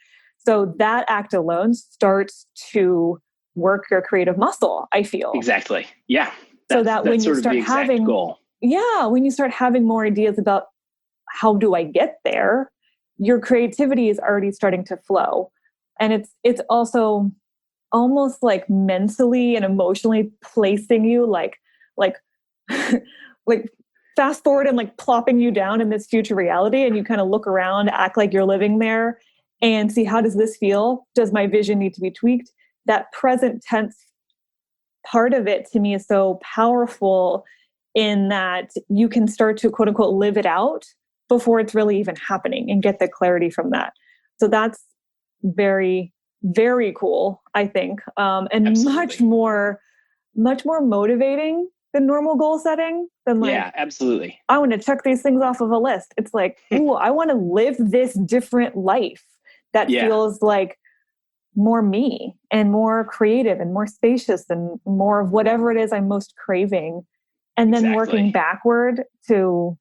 So that act alone starts to work your creative muscle, I feel. Exactly. Yeah. So that when you start having goal. Yeah, when you start having more ideas about how do I get there, your creativity is already starting to flow. And it's also almost like mentally and emotionally placing you like fast forward and like plopping you down in this future reality, and you kind of look around, act like you're living there and see, how does this feel? Does my vision need to be tweaked? That present tense part of it to me is so powerful, in that you can start to quote unquote live it out before it's really even happening and get the clarity from that. So that's very, very cool, I think. And absolutely. much more motivating than normal goal setting. Than like, yeah, absolutely. I want to check these things off of a list. It's like, ooh, I want to live this different life that feels like more me and more creative and more spacious and more of whatever it is I'm most craving. And then working backward to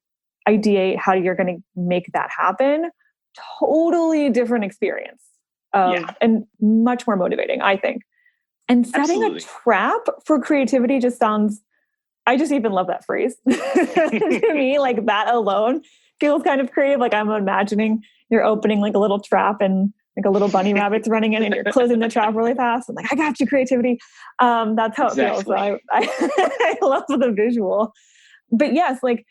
ideate how you're going to make that happen. Totally different experience. And much more motivating, I think. And setting a trap for creativity just sounds, I just even love that phrase. To me, like that alone feels kind of creative. Like I'm imagining you're opening like a little trap and like a little bunny rabbit's running in and you're closing the trap really fast. I'm like, I got you, creativity. That's how it feels. So I love the visual. But yes, like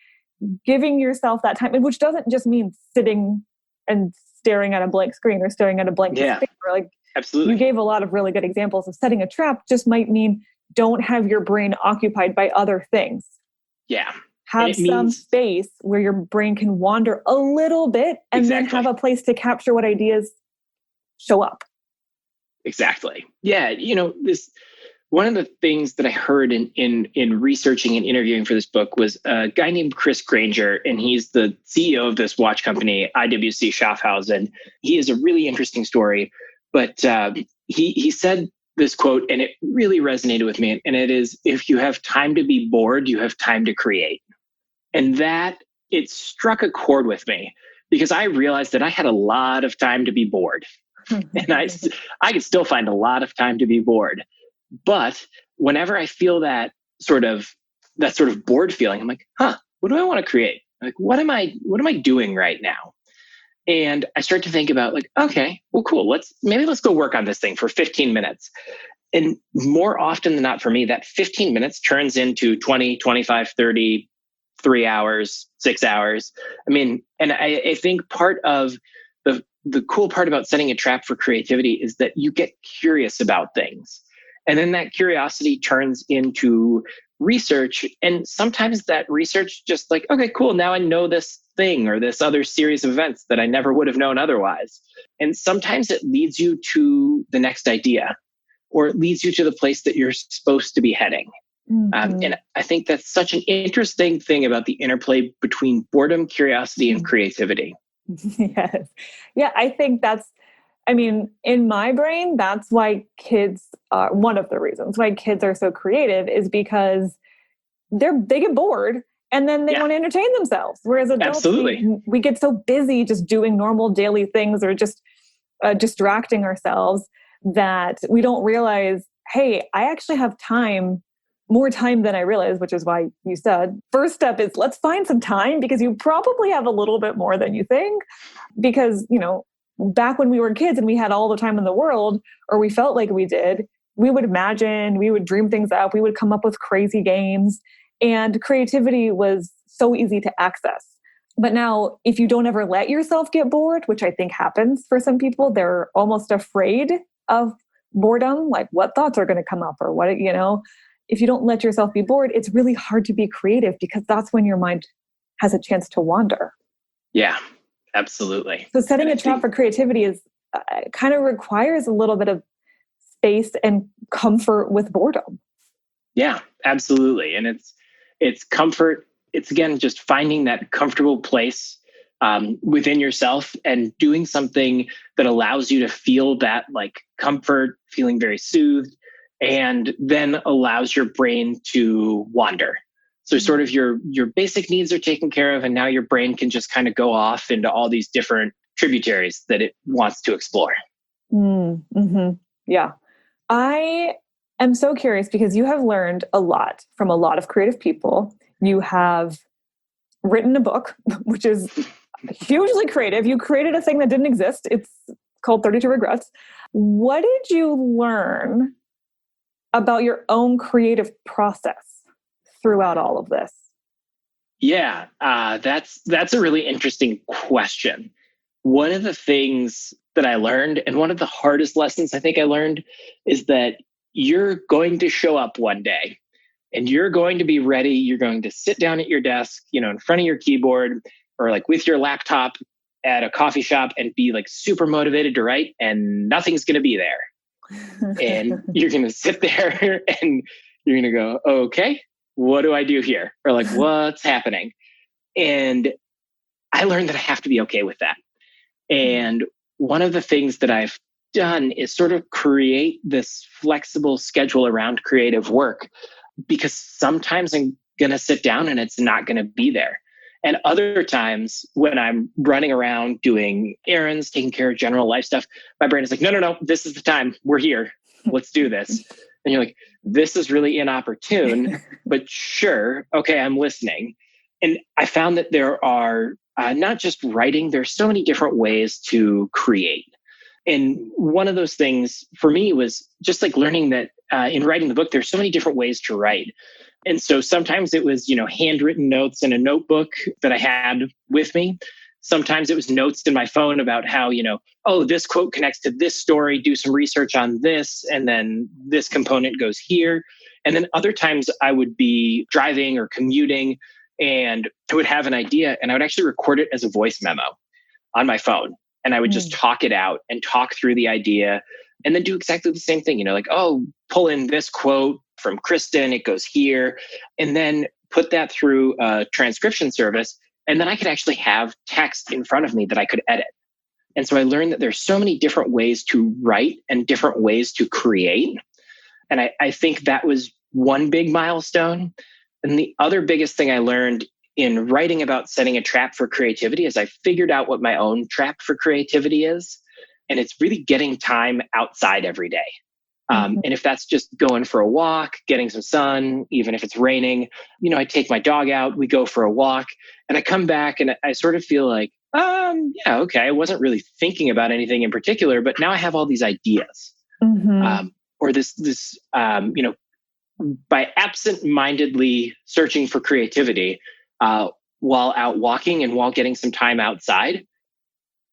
giving yourself that time, which doesn't just mean sitting and staring at a blank screen or staring at a blank paper. Like, absolutely. You gave a lot of really good examples of setting a trap. Just might mean don't have your brain occupied by other things. Yeah. Have some space where your brain can wander a little bit and then have a place to capture what ideas show up. Exactly. Yeah. One of the things that I heard in researching and interviewing for this book was a guy named Chris Granger, and he's the CEO of this watch company, IWC Schaffhausen. He is a really interesting story, but he said this quote, and it really resonated with me. And it is, if you have time to be bored, you have time to create. And that, it struck a chord with me because I realized that I had a lot of time to be bored. And I could still find a lot of time to be bored. But whenever I feel that sort of bored feeling, I'm like, what do I want to create? Like, what am I doing right now? And I start to think about like, okay, well, cool. Let's go work on this thing for 15 minutes. And more often than not for me, that 15 minutes turns into 20, 25, 30, 3 hours, 6 hours. I mean, and I think part of the cool part about setting a trap for creativity is that you get curious about things. And then that curiosity turns into research. And sometimes that research just like, okay, cool. Now I know this thing or this other series of events that I never would have known otherwise. And sometimes it leads you to the next idea, or it leads you to the place that you're supposed to be heading. And I think that's such an interesting thing about the interplay between boredom, curiosity, and creativity. Yes. Yeah, I think in my brain, that's why kids are, one of the reasons why kids are so creative is because they get bored and then they want to entertain themselves. Whereas adults, we get so busy just doing normal daily things or just distracting ourselves that we don't realize, hey, I actually have more time than I realize, which is why you said first step is let's find some time, because you probably have a little bit more than you think. Because, back when we were kids and we had all the time in the world, or we felt like we did, we would imagine, we would dream things up, we would come up with crazy games, and creativity was so easy to access. But now, if you don't ever let yourself get bored, which I think happens for some people, they're almost afraid of boredom, like what thoughts are going to come up or what, if you don't let yourself be bored, it's really hard to be creative because that's when your mind has a chance to wander. Yeah, absolutely. So setting a trap for creativity is kind of requires a little bit of space and comfort with boredom. Yeah, absolutely. And it's comfort. It's again, just finding that comfortable place within yourself and doing something that allows you to feel that like comfort, feeling very soothed, and then allows your brain to wander. So sort of your basic needs are taken care of, and now your brain can just kind of go off into all these different tributaries that it wants to explore. Mm-hmm. Yeah. I am so curious because you have learned a lot from a lot of creative people. You have written a book, which is hugely creative. You created a thing that didn't exist. It's called 32 Regrets. What did you learn about your own creative process throughout all of this? Yeah, that's a really interesting question. One of the things that I learned, and one of the hardest lessons I think I learned, is that you're going to show up one day and you're going to be ready. You're going to sit down at your desk, in front of your keyboard or like with your laptop at a coffee shop and be like super motivated to write, and nothing's going to be there. And you're going to sit there and you're going to go, okay, what do I do here? Or like, what's happening? And I learned that I have to be okay with that. And one of the things that I've done is sort of create this flexible schedule around creative work, because sometimes I'm going to sit down and it's not going to be there. And other times when I'm running around doing errands, taking care of general life stuff, my brain is like, no, this is the time. We're here. Let's do this. And you're like, this is really inopportune, but sure. Okay, I'm listening. And I found that there are not just writing, there's so many different ways to create. And one of those things for me was just like learning that in writing the book, there's so many different ways to write. And so sometimes it was, handwritten notes in a notebook that I had with me. Sometimes it was notes in my phone about how, this quote connects to this story, do some research on this, and then this component goes here. And then other times I would be driving or commuting and I would have an idea and I would actually record it as a voice memo on my phone. And I would just talk it out and talk through the idea and then do exactly the same thing, pull in this quote from Kristen, it goes here, and then put that through a transcription service. And then I could actually have text in front of me that I could edit. And so I learned that there's so many different ways to write and different ways to create. And I think that was one big milestone. And the other biggest thing I learned in writing about setting a trap for creativity is I figured out what my own trap for creativity is. And it's really getting time outside every day. And if that's just going for a walk, getting some sun, even if it's raining, I take my dog out, we go for a walk, and I come back and I sort of feel like, okay, I wasn't really thinking about anything in particular, but now I have all these ideas. Or this, by absent-mindedly searching for creativity while out walking and while getting some time outside,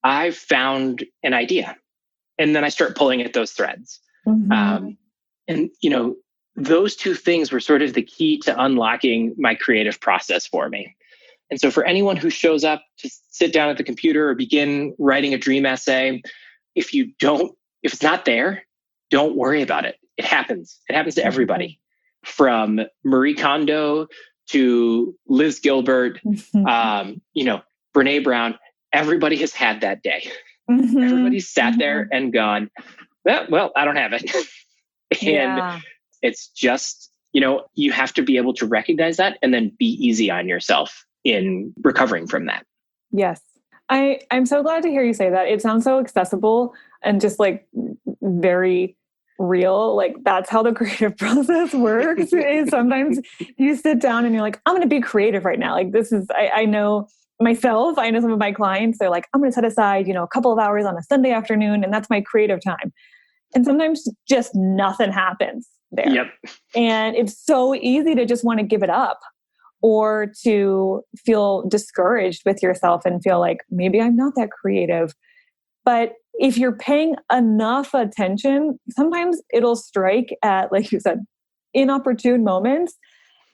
I've found an idea. And then I start pulling at those threads. And, those two things were sort of the key to unlocking my creative process for me. And so for anyone who shows up to sit down at the computer or begin writing a dream essay, if it's not there, don't worry about it. It happens. It happens to everybody, from Marie Kondo to Liz Gilbert, Brene Brown. Everybody has had that day. Everybody's sat there and gone, well, I don't have it. And it's just, you have to be able to recognize that and then be easy on yourself in recovering from that. Yes. I'm so glad to hear you say that. It sounds so accessible and just like very real. Like that's how the creative process works. Is sometimes you sit down and you're like, I'm going to be creative right now. Like this is, I know myself, I know some of my clients, they're like, I'm going to set aside, a couple of hours on a Sunday afternoon and that's my creative time. And sometimes just nothing happens there. Yep. And it's so easy to just want to give it up or to feel discouraged with yourself and feel like maybe I'm not that creative. But if you're paying enough attention, sometimes it'll strike at, like you said, inopportune moments.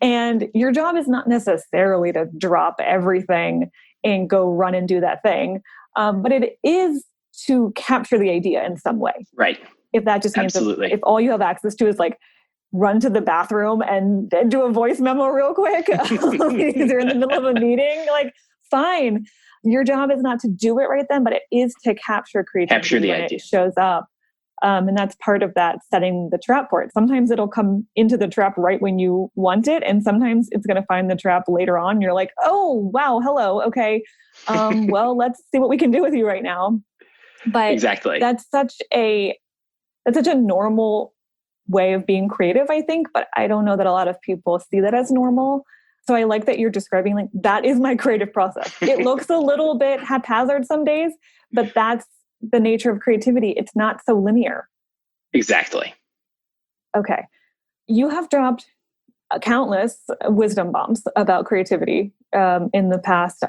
And your job is not necessarily to drop everything and go run and do that thing. But it is to capture the idea in some way. Right. If that just means if all you have access to is like run to the bathroom and do a voice memo real quick, you're in the middle of a meeting, like fine. Your job is not to do it right then, but it is to capture creativity when it shows up. And that's part of that setting the trap for it. Sometimes it'll come into the trap right when you want it. And sometimes it's going to find the trap later on. You're like, oh, wow. Hello. Okay. Well, let's see what we can do with you right now. But exactly. That's such a normal way of being creative, I think, but I don't know that a lot of people see that as normal. So I like that you're describing like, that is my creative process. It looks a little bit haphazard some days, but that's the nature of creativity. It's not so linear. Exactly. Okay. You have dropped countless wisdom bombs about creativity in the past,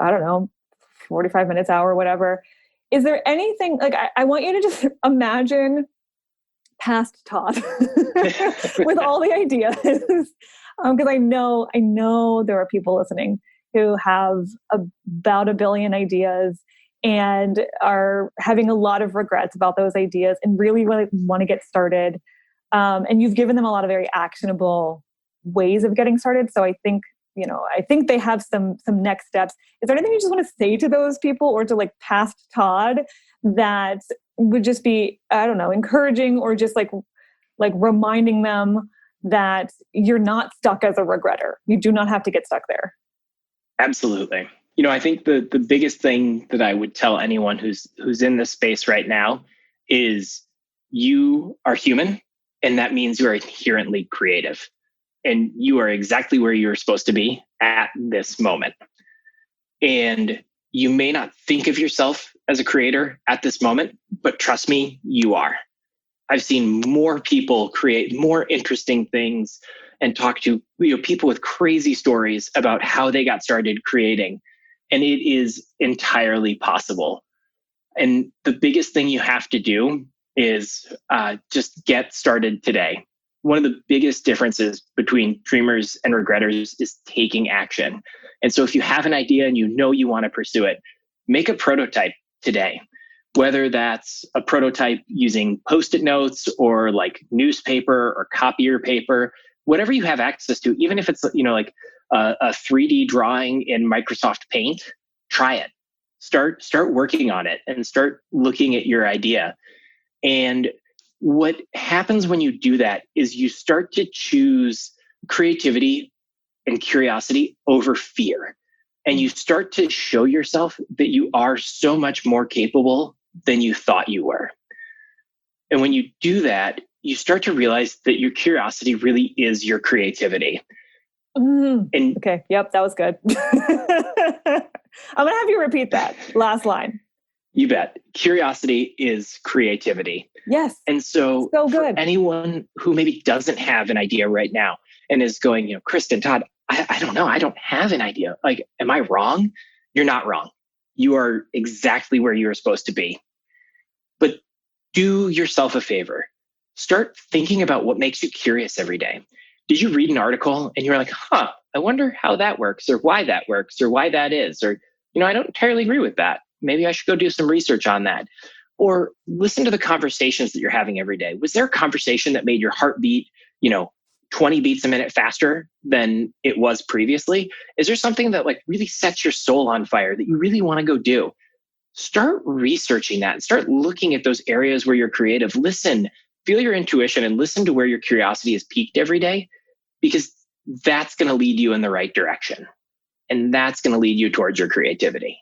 45 minutes, hour, whatever. Is there anything, like, I want you to just imagine past Todd with all the ideas. Because I know there are people listening who have about 1 billion ideas and are having a lot of regrets about those ideas and really, really want to get started. And you've given them a lot of very actionable ways of getting started. So I think they have some next steps. Is there anything you just want to say to those people or to like past Todd that would just be, encouraging or just like reminding them that you're not stuck as a regretter? You do not have to get stuck there. Absolutely. I think the biggest thing that I would tell anyone who's in this space right now is you are human, and that means you are inherently creative. And you are exactly where you're supposed to be at this moment. And you may not think of yourself as a creator at this moment, but trust me, you are. I've seen more people create more interesting things and talk to people with crazy stories about how they got started creating. And it is entirely possible. And the biggest thing you have to do is just get started today. One of the biggest differences between dreamers and regretters is taking action. And so if you have an idea and you want to pursue it, make a prototype today. Whether that's a prototype using Post-it notes or like newspaper or copier paper, whatever you have access to, even if it's, like a 3D drawing in Microsoft Paint, try it. Start working on it and start looking at your idea. And what happens when you do that is you start to choose creativity and curiosity over fear. And you start to show yourself that you are so much more capable than you thought you were. And when you do that, you start to realize that your curiosity really is your creativity. Okay. Yep. That was good. I'm going to have you repeat that last line. You bet. Curiosity is creativity. Yes. And so good. For anyone who maybe doesn't have an idea right now and is going, Kristen, Todd, I don't know. I don't have an idea. Like, am I wrong? You're not wrong. You are exactly where you're supposed to be. But do yourself a favor. start thinking about what makes you curious every day. Did you read an article and you're like, I wonder how that works or why that works or why that is, or, I don't entirely agree with that. Maybe I should go do some research on that. Or listen to the conversations that you're having every day. Was there a conversation that made your heart beat, 20 beats a minute faster than it was previously? Is there something that really sets your soul on fire that you really want to go do? Start researching that and start looking at those areas where you're creative. Listen, feel your intuition and listen to where your curiosity is piqued every day, because that's going to lead you in the right direction. And that's going to lead you towards your creativity.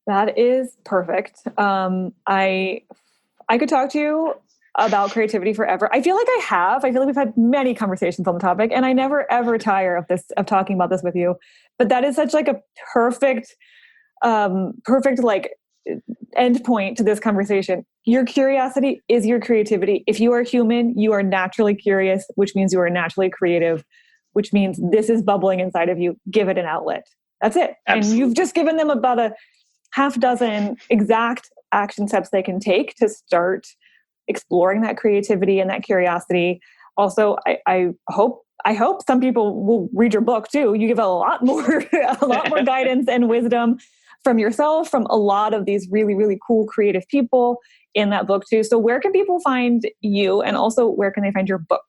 That is perfect. I could talk to you about creativity forever. I feel like I feel like we've had many conversations on the topic, and I never ever tire of talking about this with you. But that is such a perfect end point to this conversation. Your curiosity is your creativity. If you are human, you are naturally curious, which means you are naturally creative, which means this is bubbling inside of you. Give it an outlet. That's it. Absolutely. And you've just given them about a half dozen exact action steps they can take to start exploring that creativity and that curiosity. Also, I hope some people will read your book too. You give a lot more guidance and wisdom from yourself, from a lot of these really, really cool creative people in that book too. So where can people find you, and also where can they find your book?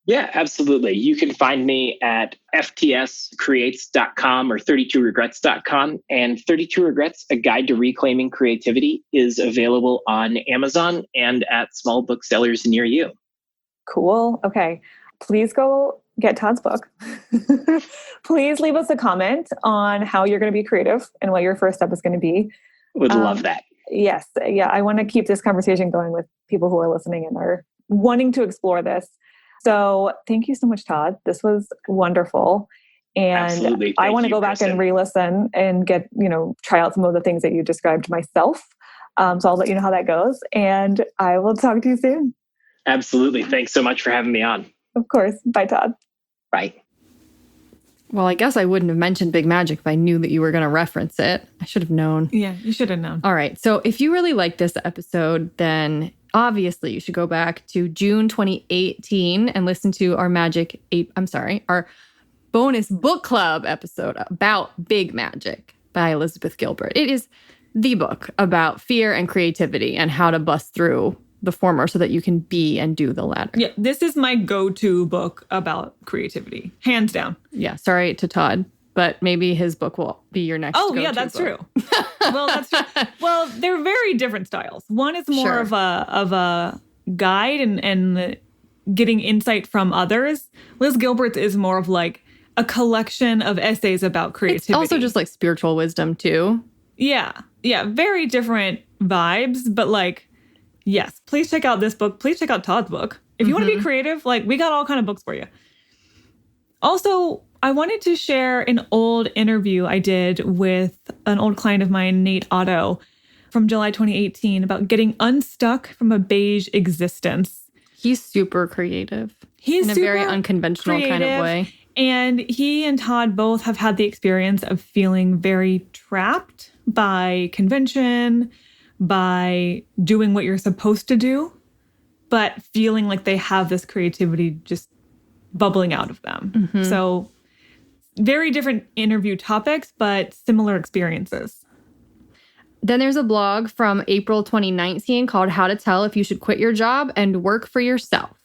Yeah, absolutely. You can find me at ftscreates.com or 32regrets.com. And 32 Regrets, A Guide to Reclaiming Creativity, is available on Amazon and at small booksellers near you. Cool. Okay. Please go get Todd's book. Please leave us a comment on how you're going to be creative and what your first step is going to be. Would love that. Yes. Yeah. I want to keep this conversation going with people who are listening and are wanting to explore this. So thank you so much, Todd. This was wonderful. And absolutely. I want to go back and re-listen and get, try out some of the things that you described myself. So I'll let you know how that goes. And I will talk to you soon. Absolutely. Thanks so much for having me on. Of course. Bye, Todd. Bye. Well, I guess I wouldn't have mentioned Big Magic if I knew that you were going to reference it. I should have known. Yeah, you should have known. All right. So if you really like this episode, then obviously you should go back to June 2018 and listen to our our bonus book club episode about Big Magic by Elizabeth Gilbert. It is the book about fear and creativity and how to bust through the former so that you can be and do the latter. Yeah, this is my go-to book about creativity, hands down. Yeah, sorry to Todd, but maybe his book will be your next go-to yeah, that's book. true. Well, that's true. Well, they're very different styles. One is more of a guide and getting insight from others. Liz Gilbert's is more of a collection of essays about creativity. It's also just spiritual wisdom too. Yeah, very different vibes, but yes, please check out this book. Please check out Todd's book. If you want to be creative, we got all kind of books for you. Also, I wanted to share an old interview I did with an old client of mine, Nate Otto, from July 2018 about getting unstuck from a beige existence. He's super creative. He's in a very unconventional kind of way. And he and Todd both have had the experience of feeling very trapped by convention, by doing what you're supposed to do, but feeling like they have this creativity just bubbling out of them. Mm-hmm. So very different interview topics, but similar experiences. Then there's a blog from April 2019 called How to Tell If You Should Quit Your Job and Work for Yourself.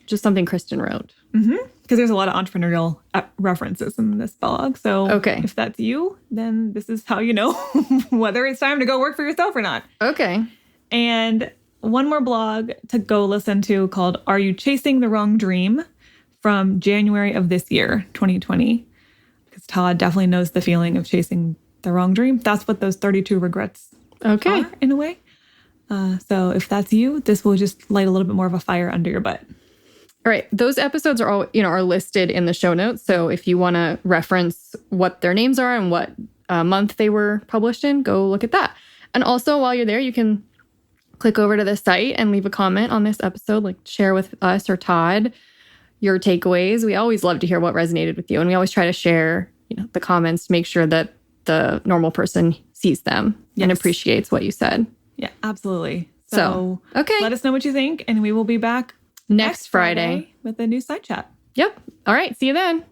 Just something Kristen wrote. Mm-hmm. Because there's a lot of entrepreneurial references in this blog. So if that's you, then this is how you know whether it's time to go work for yourself or not. Okay. And one more blog to go listen to called Are You Chasing the Wrong Dream? From January of this year, 2020. Because Todd definitely knows the feeling of chasing the wrong dream. That's what those 32 regrets are, in a way. So if that's you, this will just light a little bit more of a fire under your butt. All right. Those episodes are all, are listed in the show notes. So if you want to reference what their names are and what month they were published in, go look at that. And also while you're there, you can click over to the site and leave a comment on this episode, share with us or Todd your takeaways. We always love to hear what resonated with you. And we always try to share, the comments to make sure that the normal person sees them and appreciates what you said. Yeah, absolutely. So, okay. Let us know what you think, and we will be back next Friday with a new side chat. Yep. All right. See you then.